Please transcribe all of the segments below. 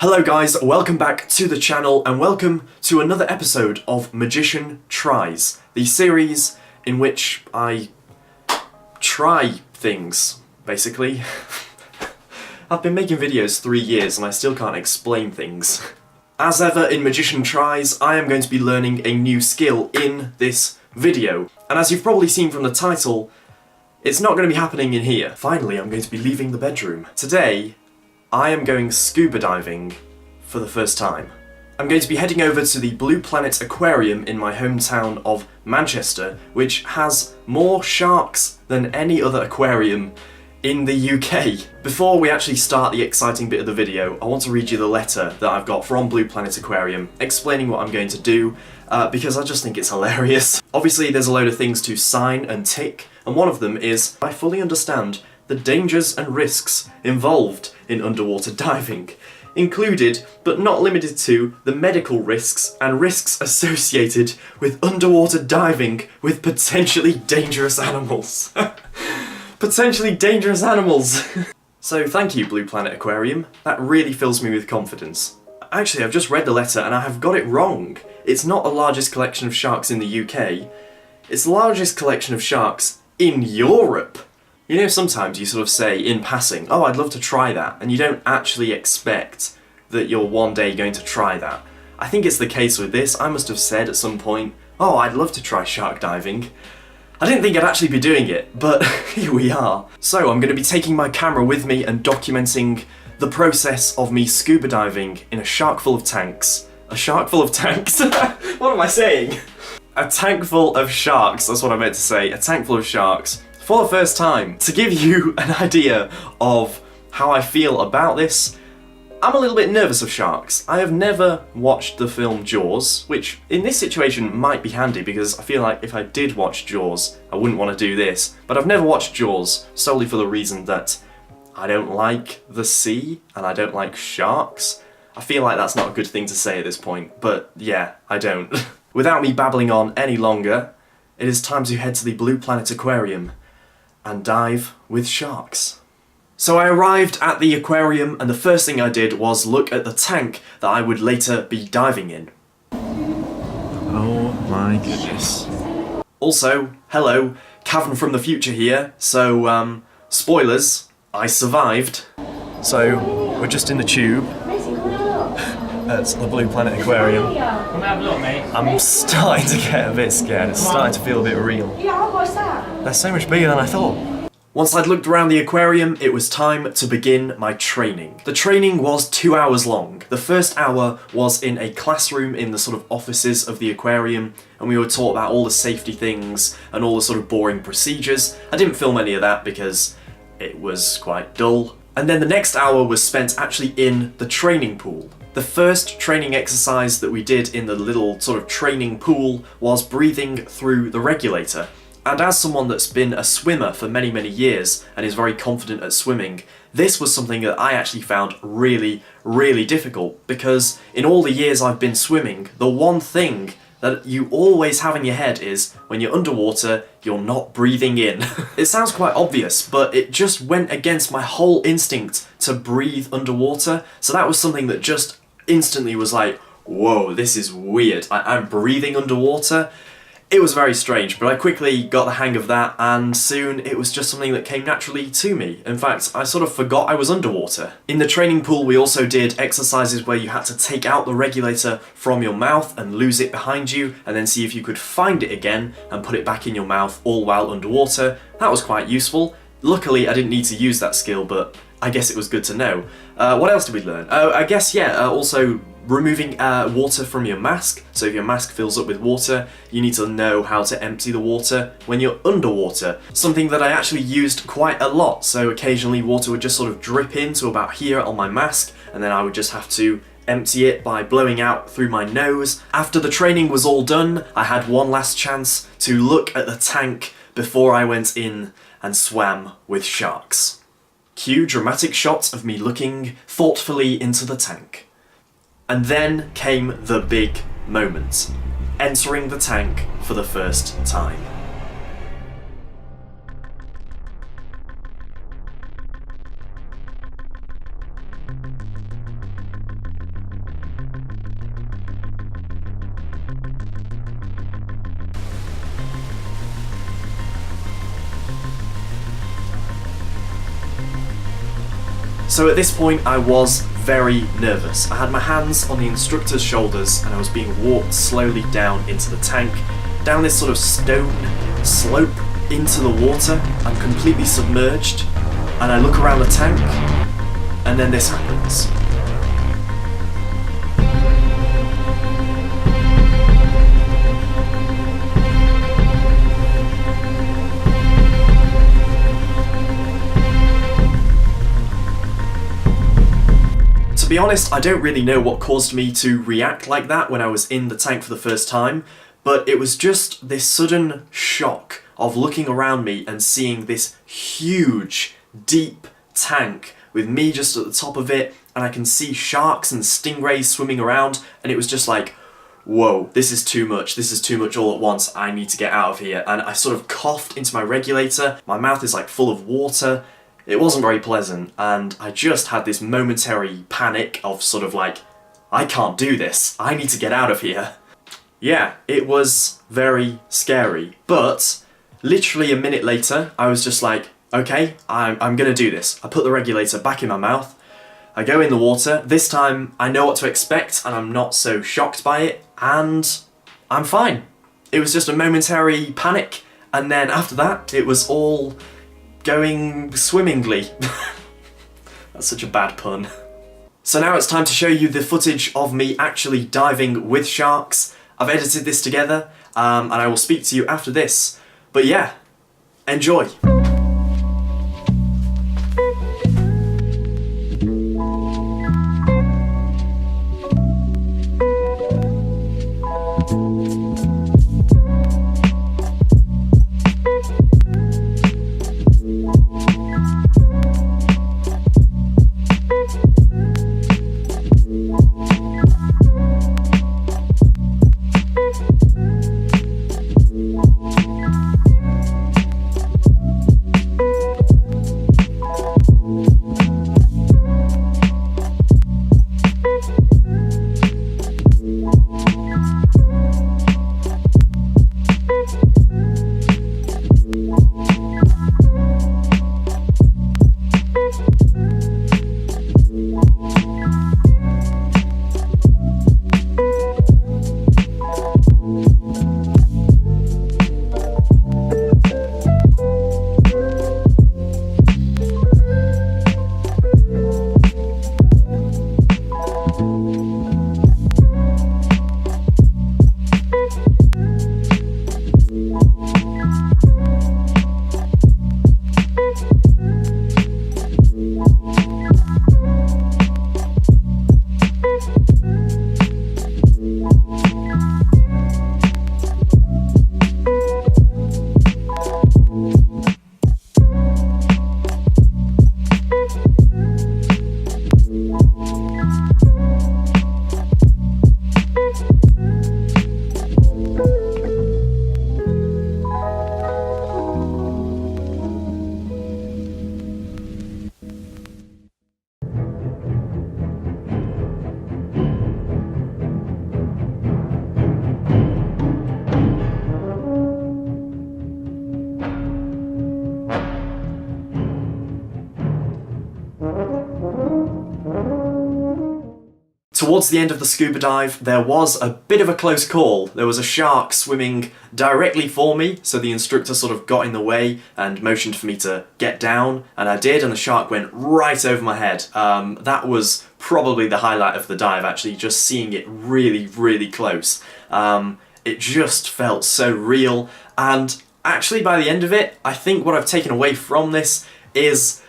Hello guys, welcome back to the channel and welcome to another episode of Magician Tries, the series in which I try things, basically. I've been making videos 3 years and I still can't explain things. As ever in Magician Tries, I am going to be learning a new skill in this video. And as you've probably seen from the title, it's not going to be happening in here. Finally, I'm going to be leaving the bedroom. Today, I am going scuba diving for the first time. I'm going to be heading over to the Blue Planet Aquarium in my hometown of Manchester, which has more sharks than any other aquarium in the UK. Before we actually start the exciting bit of the video, I want to read you the letter that I've got from Blue Planet Aquarium explaining what I'm going to do, because I just think it's hilarious. Obviously there's a load of things to sign and tick, and one of them is, I fully understand the dangers and risks involved in underwater diving, included but not limited to the medical risks and risks associated with underwater diving with potentially dangerous animals. Potentially dangerous animals! So thank you, Blue Planet Aquarium. That really fills me with confidence. Actually, I've just read the letter and I have got it wrong. It's not the largest collection of sharks in the UK, it's the largest collection of sharks in Europe. You know, sometimes you sort of say in passing, oh, I'd love to try that, and you don't actually expect that you're one day going to try that. I think it's the case with this. I must have said at some point, oh, I'd love to try shark diving. I didn't think I'd actually be doing it, but here we are. So I'm going to be taking my camera with me and documenting the process of me scuba diving in a shark full of tanks. A shark full of tanks? What am I saying? A tank full of sharks, that's what I meant to say. A tank full of sharks. For the first time, to give you an idea of how I feel about this, I'm a little bit nervous of sharks. I have never watched the film Jaws, which in this situation might be handy because I feel like if I did watch Jaws, I wouldn't want to do this. But I've never watched Jaws solely for the reason that I don't like the sea and I don't like sharks. I feel like that's not a good thing to say at this point, but yeah, I don't. Without me babbling on any longer, it is time to head to the Blue Planet Aquarium and dive with sharks. So I arrived at the aquarium and the first thing I did was look at the tank that I would later be diving in. Oh my goodness. Also, hello, Cavan from the future here, so spoilers, I survived. So, we're just in the tube at the Blue Planet Aquarium. Come have a look, mate. I'm starting to get a bit scared, it's starting to feel a bit real. Yeah, what's that? They're so much bigger than I thought. Once I'd looked around the aquarium, it was time to begin my training. The training was 2 hours long. The first hour was in a classroom in the sort of offices of the aquarium, and we were taught about all the safety things and all the sort of boring procedures. I didn't film any of that because it was quite dull. And then the next hour was spent actually in the training pool. The first training exercise that we did in the little sort of training pool was breathing through the regulator. And as someone that's been a swimmer for many, many years and is very confident at swimming, this was something that I actually found really, really difficult because in all the years I've been swimming, the one thing that you always have in your head is when you're underwater, you're not breathing in. It sounds quite obvious, but it just went against my whole instinct to breathe underwater. So that was something that just instantly was like, whoa, this is weird. I'm breathing underwater. It was very strange, but I quickly got the hang of that, and soon it was just something that came naturally to me. In fact, I sort of forgot I was underwater. In the training pool, we also did exercises where you had to take out the regulator from your mouth and lose it behind you, and then see if you could find it again and put it back in your mouth all while underwater. That was quite useful. Luckily, I didn't need to use that skill, but I guess it was good to know. What else did we learn? I guess, yeah, also removing water from your mask. So if your mask fills up with water, you need to know how to empty the water when you're underwater. Something that I actually used quite a lot. So occasionally water would just sort of drip into about here on my mask, and then I would just have to empty it by blowing out through my nose. After the training was all done, I had one last chance to look at the tank before I went in and swam with sharks. Cue dramatic shots of me looking thoughtfully into the tank. And then came the big moment, entering the tank for the first time. So at this point I was very nervous. I had my hands on the instructor's shoulders and I was being walked slowly down into the tank, down this sort of stone slope into the water. I'm completely submerged and I look around the tank and then this happens. To be honest, I don't really know what caused me to react like that when I was in the tank for the first time, but it was just this sudden shock of looking around me and seeing this huge, deep tank with me just at the top of it, and I can see sharks and stingrays swimming around, and it was just like, whoa, this is too much all at once, I need to get out of here. And I sort of coughed into my regulator, my mouth is like full of water. It wasn't very pleasant, and I just had this momentary panic of sort of like, I can't do this, I need to get out of here. Yeah, it was very scary, but literally a minute later, I was just like, okay, I'm gonna do this. I put the regulator back in my mouth, I go in the water, this time I know what to expect and I'm not so shocked by it, and I'm fine. It was just a momentary panic, and then after that, it was all going swimmingly. That's such a bad pun. So now it's time to show you the footage of me actually diving with sharks. I've edited this together, and I will speak to you after this. But yeah, enjoy. Towards the end of the scuba dive, there was a bit of a close call. There was a shark swimming directly for me, so the instructor sort of got in the way and motioned for me to get down, and I did, and the shark went right over my head. That was probably the highlight of the dive, actually, just seeing it really, really close. It just felt so real, and actually by the end of it, I think what I've taken away from this is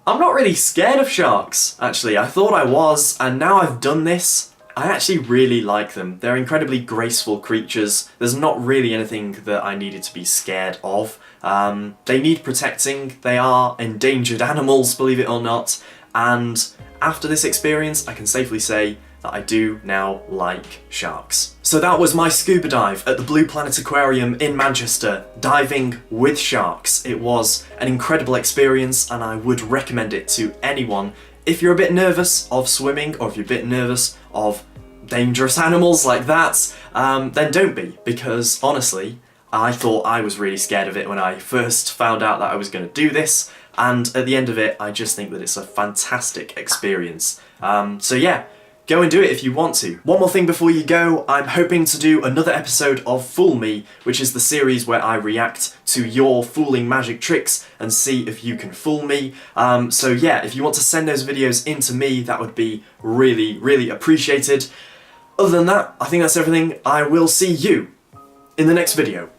I'm not really scared of sharks, actually. I thought I was, and now I've done this, I actually really like them. They're incredibly graceful creatures. There's not really anything that I needed to be scared of. They need protecting. They are endangered animals, believe it or not. And after this experience, I can safely say that I do now like sharks. So that was my scuba dive at the Blue Planet Aquarium in Manchester, diving with sharks. It was an incredible experience and I would recommend it to anyone. If you're a bit nervous of swimming, or if you're a bit nervous of dangerous animals like that, then don't be, because honestly, I thought I was really scared of it when I first found out that I was going to do this, and at the end of it, I just think that it's a fantastic experience. So yeah, go and do it if you want to. One more thing before you go, I'm hoping to do another episode of Fool Me, which is the series where I react to your fooling magic tricks and see if you can fool me. So yeah, if you want to send those videos in to me, that would be really, really appreciated. Other than that, I think that's everything. I will see you in the next video.